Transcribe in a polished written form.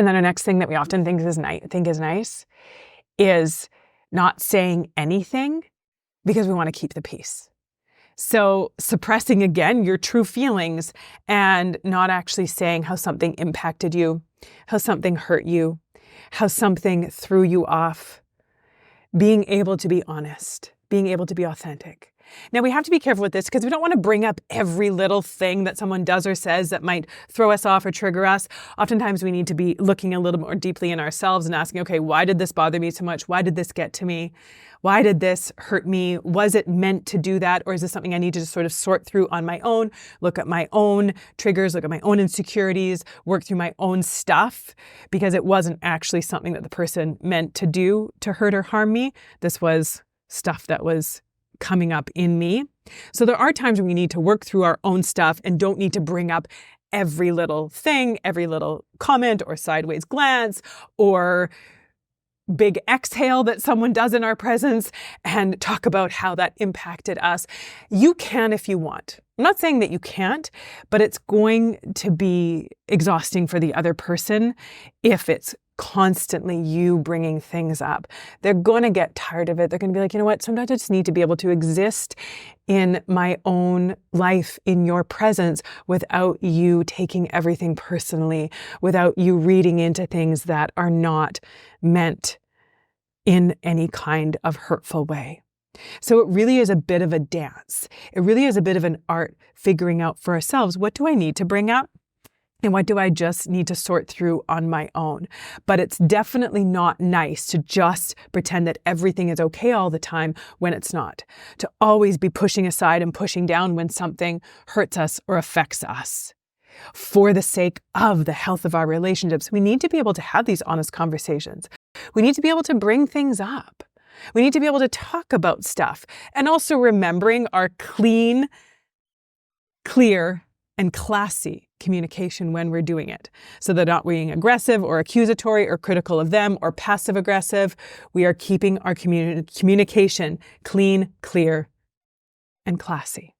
And then our next thing that we often think is nice is not saying anything because we want to keep the peace. So suppressing, again, your true feelings and not actually saying how something impacted you, how something hurt you, how something threw you off. Being able to be honest, being able to be authentic. Now, we have to be careful with this because we don't want to bring up every little thing that someone does or says that might throw us off or trigger us. Oftentimes, we need to be looking a little more deeply in ourselves and asking, okay, why did this bother me so much? Why did this get to me? Why did this hurt me? Was it meant to do that? Or is this something I need to just sort of sort through on my own, look at my own triggers, look at my own insecurities, work through my own stuff, because it wasn't actually something that the person meant to do to hurt or harm me. This was stuff that was coming up in me. So there are times when we need to work through our own stuff and don't need to bring up every little thing, every little comment or sideways glance or big exhale that someone does in our presence and talk about how that impacted us. You can if you want. I'm not saying that you can't, but it's going to be exhausting for the other person if it's constantly you bringing things up. They're going to get tired of it. They're going to be like, you know what? Sometimes I just need to be able to exist in my own life, in your presence, without you taking everything personally, without you reading into things that are not meant in any kind of hurtful way. So it really is a bit of a dance. It really is a bit of an art figuring out for ourselves, what do I need to bring up? And what do I just need to sort through on my own? But it's definitely not nice to just pretend that everything is okay all the time when it's not. To always be pushing aside and pushing down when something hurts us or affects us. For the sake of the health of our relationships, we need to be able to have these honest conversations. We need to be able to bring things up. We need to be able to talk about stuff. And also remembering our clean, clear, and classy communication when we're doing it. So they're not being aggressive or accusatory or critical of them or passive aggressive. We are keeping our communication clean, clear, and classy.